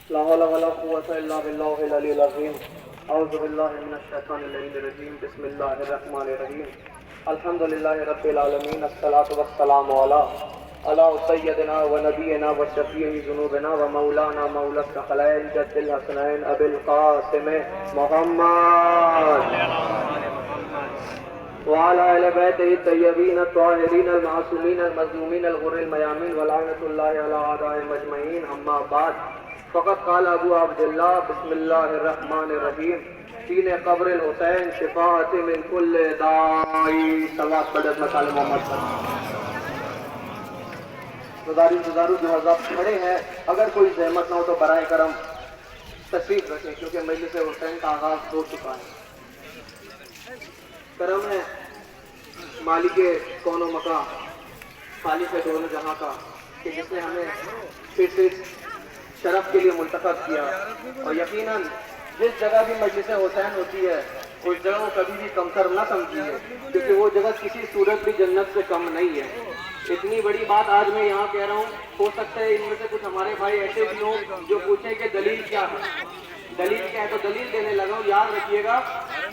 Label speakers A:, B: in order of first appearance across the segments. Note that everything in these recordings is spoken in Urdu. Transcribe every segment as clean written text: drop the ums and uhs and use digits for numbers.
A: لا حول ولا قوة إلا بالله العلي العظيم أعوذ بالله من الشيطان اللعين الرجيم بسم الله الرحمن الرحيم الحمد لله رب العالمين الصلاة والسلام على سيدنا ونبينا وشفيع ذنوبنا ومولانا مولى الثقلين جد الحسنين أبي القاسم محمد وعلى آل بيته الطيبين الطاهرين المعصومين المظلومين الغر الميامين ولعنة الله على أعدائهم أجمعين أما بعد فقد قال ابو عبد الله بسم الله الرحمن الرحيم سین قبر الحسین شفاعت من کل دائی صلوات پڑھیں مصالح محمد صلی جو حضرات کھڑے ہیں اگر کوئی زحمت نہ ہو تو برائے کرم تشریف رکھیں کیونکہ مجلس حسین کا آغاز ہو چکا ہے۔ کرم ہے مالک کون و مکان خالق دونوں جہاں کا کہ جس نے ہمیں پھر سے شرف کے لیے منتخب کیا، اور یقیناً جس جگہ بھی مجلس حسین ہوتی ہے اس جگہ کو کبھی بھی کمتر نہ سمجھیے، کیونکہ وہ جگہ کسی صورت بھی جنت سے کم نہیں ہے۔ اتنی بڑی بات آج میں یہاں کہہ رہا ہوں، ہو سکتا ہے ان میں سے کچھ ہمارے بھائی ایسے بھی ہوں جو پوچھیں کہ دلیل کیا ہے، دلیل کیا ہے، تو دلیل دینے لگا ہوں۔ یاد رکھیے گا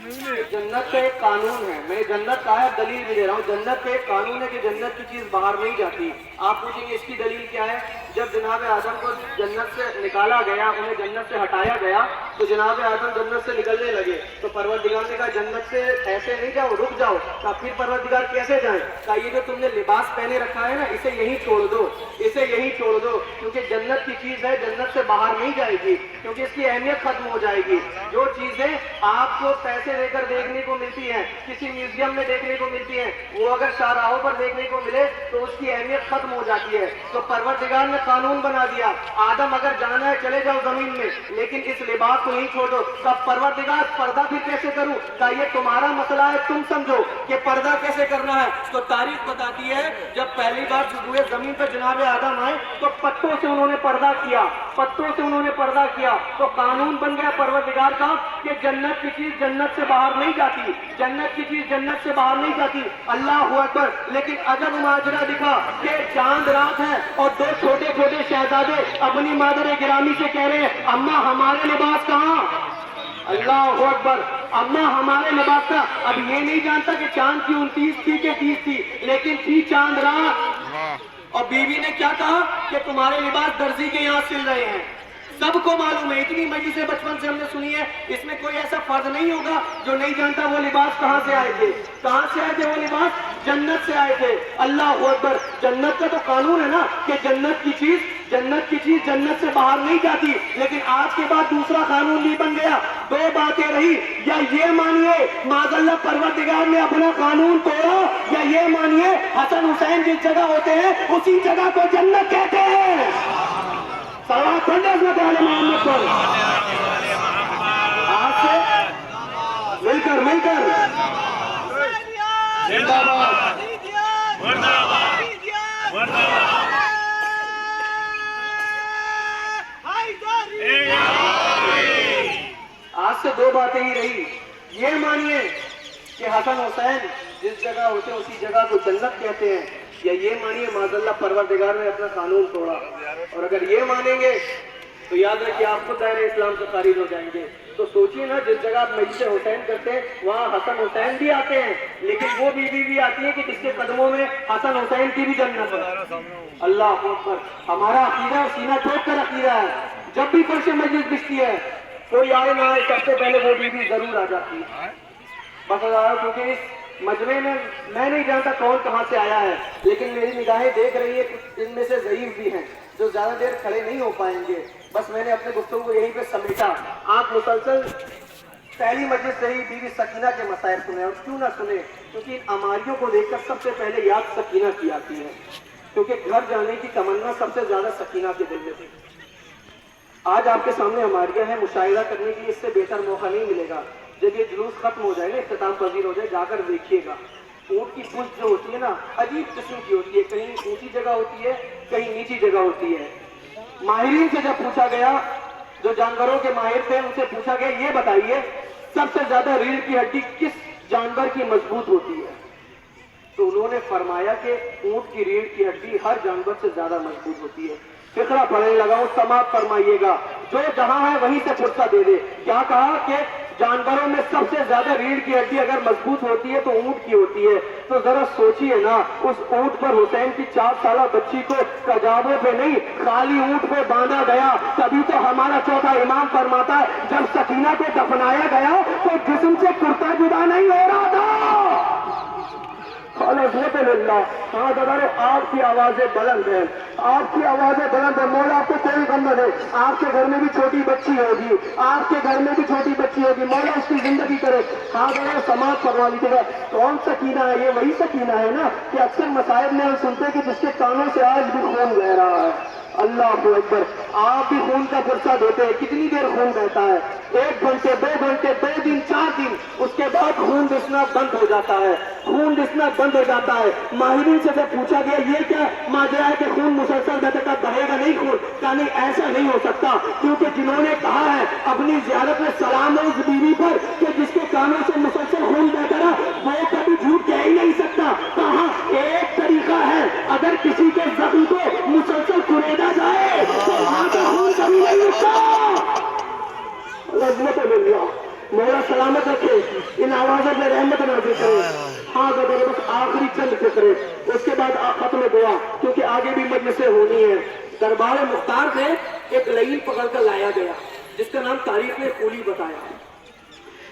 A: کہ جنت کا ایک قانون ہے، میں جنت کا ہے دلیل بھی دے رہا ہوں، جنت کا ایک قانون ہے کہ جنت کی چیز باہر نہیں جاتی۔ آپ پوچھیں گے اس کی دلیل کیا ہے؟ جب جناب آدم کو جنت سے نکالا گیا، انہیں جنت سے ہٹایا گیا، تو جناب آدم جنت سے نکلنے لگے تو پروردگار نے کہا جنت سے ایسے نہیں جاؤ، رک جاؤ۔ کہا پھر پروردگار کیسے جائیں؟ کہا یہ جو تم نے لباس پہنے رکھا ہے نا اسے یہیں چھوڑ دو، اسے یہیں چھوڑ دو، کیونکہ جنت کی چیز ہے، جنت سے باہر نہیں جائے گی، کیونکہ اس کی اہمیت ختم ہو جائے گی۔ جو چیزیں آپ کو پیسے دے کر دیکھنے کو ملتی ہیں، کسی میوزیم میں دیکھنے کو ملتی ہیں، وہ اگر شاہراہوں پر دیکھنے کو ملے تو اس کی اہمیت ختم ہو جاتی ہے۔ تو پروردگار نے قانون بنا دیا، آدم اگر جانا ہے چلے جاؤ زمین میں لیکن اس لباس کو نہیں چھوڑو۔ تب پروردگار پردہ پھر کیسے کروں؟ کہ یہ تمہارا مسئلہ ہے، تم سمجھو کہ پردہ کیسے کرنا ہے۔ تو تاریخ بتاتی ہے جب پہلی بار ہوئے زمین پر جناب آدم آئے تو پتوں سے انہوں نے پردہ کیا، پتوں سے انہوں نے پردہ کیا، تو قانون بن گیا پروردگار کا کہ جنت کی چیز جنت سے باہر نہیں جاتی، جنت کی چیز جنت سے باہر نہیں جاتی۔ اللہ اکبر۔ لیکن عجب ماجرا دکھا کہ چاند رات ہے اور دو چھوٹے چھوٹے شہزادے اپنی مادر گرامی سے کہہ رہے ہیں اماں ہمارے لباس کہاں؟ اللہ اکبر۔ اماں ہمارے لباس کا، اب یہ نہیں جانتا کہ چاند کی 29 تھی کہ 30 تھی، لیکن تھی چاند رات۔ اور بیوی نے کیا کہا کہ تمہارے لباس درزی کے یہاں سل رہے ہیں۔ سب کو معلوم ہے، اتنی مجلسیں بچپن سے ہم نے سنی ہے، اس میں کوئی ایسا فرد نہیں ہوگا جو نہیں جانتا وہ لباس کہاں سے آئے تھے، کہاں سے آئے تھے وہ لباس؟ جنت سے آئے تھے۔ اللہ اکبر۔ جنت کا تو قانون ہے نا کہ جنت کی چیز جنت سے باہر نہیں جاتی، لیکن آج کے بعد دوسرا قانون بھی بن گیا۔ دو باتیں رہی، یا یہ مانیے معاذ اللہ پروردگار نے اپنا قانون توڑا، یا یہ مانیے حسن حسین جس جگہ ہوتے ہیں اسی جگہ کو جنت کہتے ہیں۔ صلوات پڑھیں حضرت آل محمد پر۔ آج سے مل کر زندہ باد مرداباد مرداباد۔ آج سے دو باتیں ہی رہی، یہ مانیے کہ حسن حسین جس جگہ ہوتے ہیں اسی جگہ کو جنت کہتے ہیں، یا یہ مانیے معاذ اللہ پروردگار نے اپنا قانون توڑا۔ اور اگر یہ مانیں گے تو یاد رکھیے آپ کو دائرہ اسلام سے خارج ہو جائیں گے۔ تو سوچیے نا جس جگہ آپ مجلس حسین کرتے ہیں وہاں حسن حسین بھی آتے ہیں، لیکن وہ بیوی بھی آتی ہے کہ جس کے قدموں میں حسن حسین کی بھی جنت ہے۔ اللہ اکبر۔ ہمارا عقیدہ سینہ ٹھوک کر عقیدہ ہے، جب بھی فرش مجلس بچتی ہے کوئی آئے نہ آئے سب سے پہلے وہ بیوی ضرور آ جاتی ہے۔ بس کیونکہ اس مجمع میں میں نہیں جانتا کون کہاں سے آیا ہے، لیکن میری نگاہیں دیکھ رہی ہے کہ ان میں سے ضعیف بھی ہیں جو زیادہ دیر کھڑے نہیں ہو پائیں گے۔ بس میں نے اپنے گفتگو کو یہیں پہ سمیٹا۔ آپ مسلسل پہلی مجلس سے ہی بیوی سکینہ کے مسائل سنیں، اور کیوں نہ سنیں، کیونکہ ان اماریوں کو دیکھ کر سب سے پہلے یاد سکینہ کی آتی ہے، کیونکہ گھر جانے کی تمنا سب سے زیادہ سکینہ کے دل میں تھی۔ آج آپ کے سامنے ہماریاں ہیں، مشاہدہ کرنے کی اس سے بہتر موقع نہیں ملے گا۔ جب یہ جلوس ختم ہو جائے نا، اختتام پذیر ہو جائے، جا کر دیکھیے گا اونٹ کی پشت جو ہوتی ہے نا عجیب قسم کی ہوتی ہے، کہیں اونچی جگہ ہوتی ہے کہیں نیچی جگہ ہوتی ہے۔ ماہرین سے جب پوچھا گیا، جو جانوروں کے ماہر تھے ان سے پوچھا گیا یہ بتائیے سب سے زیادہ ریڑھ کی ہڈی کس جانور کی مضبوط ہوتی ہے؟ تو انہوں نے فرمایا کہ اونٹ کی ریڑھ کی ہڈی ہر جانور سے زیادہ مضبوط ہوتی ہے۔ فقرہ پڑھنے لگا ہوں، سماعت فرمائیے گا۔ جو جہاں ہے وہیں سے فرصت دے دے. کیا کہا کہ جانوروں میں سب سے زیادہ ریڑھ کی ہڈی اگر مضبوط ہوتی ہے تو اونٹ کی ہوتی ہے. تو ذرا سوچئے نا, اس اونٹ پر حسین کی 4 سالہ بچی کو کجاووں پہ نہیں خالی اونٹ پہ باندھا گیا. تبھی تو ہمارا چوتھا امام فرماتا ہے جب سکینہ کو دفنایا گیا تو جسم سے کرتا جدا نہیں ہو رہا تھا. ہاں دادارو, آپ کی آوازیں بلند ہیں, آپ کی آوازیں بلند ہیں. مولا آپ کو کوئی غم نہ دے. آپ کے گھر میں بھی چھوٹی بچی ہوگی, آپ کے گھر میں بھی چھوٹی بچی ہوگی, مولا اس کی زندگی کرے. ہاں دادارو, سماعت فرما لیجیے گا. کون سکینہ ہے یہ؟ وہی سکینہ ہے نا کہ اکثر مصائب میں ہم سنتے ہیں کہ جس کے کانوں سے آج بھی خون بہ رہا ہے. اللہ اکبر. آپ بھی خون کا فرصہ دیتے ہیں. کتنی دیر خون بہتا ہے؟ 1 گھنٹے, 2 گھنٹے, 2 دن, 4 دن. اس کے بعد خون رسنا بند ہو جاتا ہے, خون رسنا بند ہو جاتا ہے. ماہرین سے جب پوچھا گیا یہ کیا ماجرا ہے کہ خون مسلسل بہتا ہے, بہے گا نہیں خون. کہا نہیں, ایسا نہیں ہو سکتا, کیونکہ جنہوں نے کہا ہے اپنی زیارت میں سلام ہے اس بیوی پر کہ جس کے کانوں سے مسلسل خون بہتا رہا, وہ کبھی جھوٹ کہہ ہی نہیں سکتا. کہاں ایک طریقہ ہے, اگر کسی کے زخم کو مسلسل کریدا جائے تو وہاں کا خون کبھی نہیں رکتا. مولا سلامت رکھے, ان آوازوں میں رحمت نازل کرے. ہاں بس آخری چند فکرے, اس کے بعد ختم دعا, کیونکہ آگے بھی مجلسیں ہونی ہیں. دربار مختار میں ایک لعین پکڑ کر لایا گیا جس کا نام تاریخ نے قولی بتایا.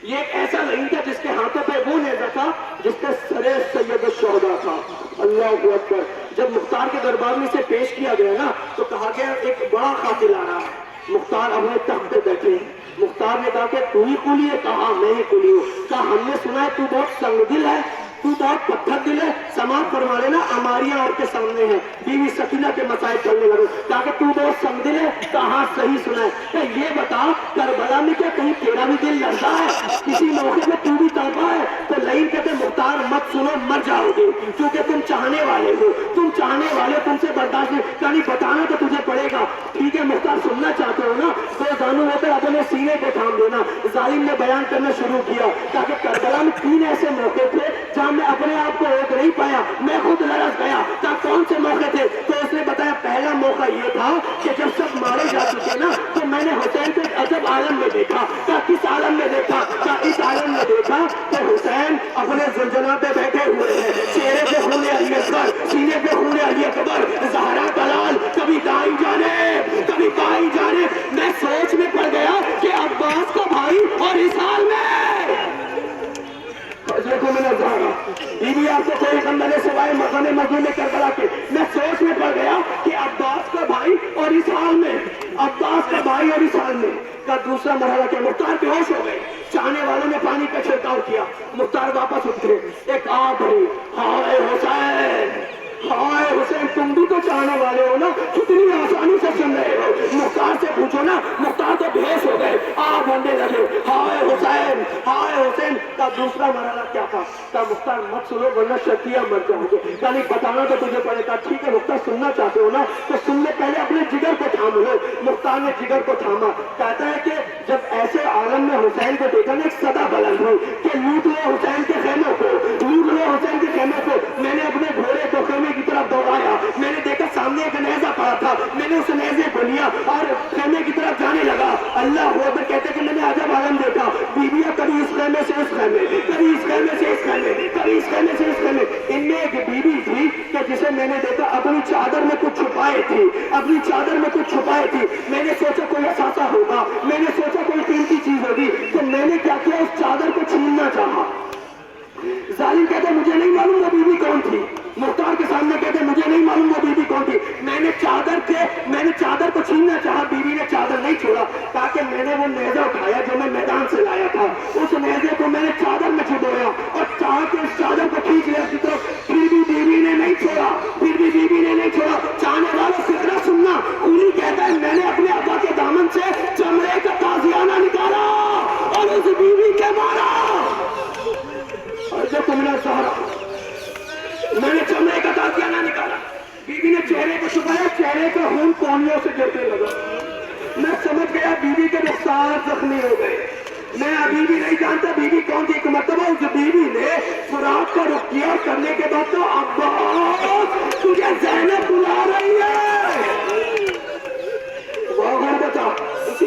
A: یہ ایک ایسا لعین تھا جس کے ہاتھوں پہ وہ نیزہ تھا جس کا سر سید الشہداء تھا. اللہ اکبر. جب مختار کے دربار میں سے پیش کیا گیا نا تو کہا گیا ایک بڑا قاتل آ رہا ہے. مختار اپنے تخت پہ بیٹھے ہیں. مختار نے کہا کہ تو ہی قولی ہے؟ کہا میں ہی قولی ہوں. کہا ہم نے سنا ہے تو بہت سنگ دل ہے, تو بہت پتھر دل ہے. سماعت فرما لینا, اماریاں اور کے سامنے ہیں. بیوی سکینہ کے مسائل چلنے لگے. کہا کہ تو بہت سنگ دل ہے. کہا صحیح سنا ہے. کہ یہ بتا کربلا میں کیا کہیں تیرا بھی دل لڑتا ہے, کسی موقع میں تو بھی تڑپا ہے؟ تو لعین کہتے مختار مت سنو, مر جاؤ گے, کیونکہ تم چاہنے والے ہو, تم چاہنے والے, تم سے برداشت نہیں. کہانی بتانا تو تجھے پڑے گا. ٹھیک ہے مختار, سننا چاہتے ہو نا تو دانوں ہو کر اپنے سینے کو تھام دینا. ظالم نے بیان کرنا شروع کیا تاکہ کربلا میں 3 ایسے موقع تھے جہاں میں اپنے آپ کو روک نہیں پایا, میں خود لرز گیا. کہا کون سے موقع تھے؟ تو اس نے بتایا پہلا موقع یہ تھا کہ جب سب مارے جا چکے نا تو میں نے حسین کو ایک عجب عالم میں دیکھا. کہا کس عالم میں دیکھا؟ کہا اس عالم میں دیکھا کہ حسین اپنے زلزلہ پہ بیٹھے ہوئے ہیں, چہرے پہ خون علی اکبر, سینے پہ خون علی اکبر, زہرا دلال, کبھی دائیں جانب کبھی بائیں جانب. میں سوچ میں پڑ گیا کہ عباس کا بھائی اور اس حال میں بیوی آپ کو کوئی غم نہ دے سوائے مقام مظلوم کربلا کے. میں سوچ میں پڑ گیا کہ عباس کا بھائی اور اس حال میں, عباس کا بھائی اور اس حال میں. کا دوسرا مرحلہ کیا؟ مختار بے ہوش ہو گئے. چاہنے والوں نے پانی کا چھڑکاؤ کیا. مختار واپس اٹھے, ایک آہ بھری, ہائے حسین, ہائے حسین. تم بھی تو چاہنے والے ہو نا, کتنی آسانی سے سن رہے ہو. مختار سے پوچھو نا, مختار تو بے ہوش ہو گئے, آہ بھرنے لگے, ہائے حسین, ہائے حسین. کا دوسرا مرحلہ کیا تھا؟ کا مختار مت سنو ورنہ شکیہ مر جاؤ گے. یعنی بتانا تو تجھے پڑے گا. ٹھیک ہے مختار, سننا چاہتے ہو نا تو سن لے, پہلے اپنے جگر کو تھام لو. مختار نے جگر کو تھاما. کہتا ہے کہ جب ایسے عالم میں حسین کو دیکھا نا ایک صدا بلند ہوئی کہ لوٹ لو حسین کے خیموں کو, لوٹ لو حسین کے خیموں کو. میں نے اپنے گھوڑے کو خیمے کی طرف دوڑایا. میں نے دیکھا سامنے ایک نیزہ پڑا تھا, میں نے اس نیزے کو لیا اور خیمے کی طرف جانے لگا. اللہ اکبر. کہتے کہ میں نے عجب عالم دیکھا. بیویاں کبھی اس خیمے سے اس خیمے, کبھی اس خیمے سے اس خیمے, کبھی اس خیمے سے اس خیمے. ان میں ایک بیوی تھی کہ جسے میں نے دیکھا اپنی چادر میں کچھ چھپائے تھی, اپنی چادر میں کچھ چھپائے تھی. میں نے سوچا کوئی اثاثہ ہوگا, میں نے سوچا کوئی قیمتی چیز ہوگی. تو میں نے کیا کیا, اس چادر کو چھیننا چاہا. ظالم کہتے مجھے نہیں معلوم وہ بیوی کون تھی. مختار کے سامنے کہتے مجھے نہیں معلوم وہ بیوی کون تھی. میں نے چادر کو چھیننا چاہا. بیوی نے چادر نہیں چھوڑا. تاکہ میں نے وہ نیزہ اٹھایا جو میں میدان سے لایا تھا, اس نیزے کو میں نے چادر میں چھپویا اور چاہ کے اس چادر کو کھینچ لیا کی طرف. پھر بھی بیوی نے نہیں چھوڑا, پھر بھی بیوی نے نہیں چھوڑا. چاہنے والوں فکرہ سننا, قولی کہتا ہے میں نے اپنے ابا کے دامن سے چمڑے کا تازیانہ نکالا اور اس بیوی کے مارا. جو تم نے سہارا, میں نے چمڑے کا تازیانہ نکالا. بیوی نے چہرے کو چھپایا, چہرے کا خون کونیوں سے گرنے لگا. میں سمجھ گیا بیوی کے رخسار زخمی ہو گئے. میں ابھی بھی نہیں جانتا بیوی کون تھی. ایک مرتبہ اس بیوی نے فرات کا رخ کیا کرنے کے بعد تو عباس تجھے زینب بلا رہی ہے. وہ غربت اسی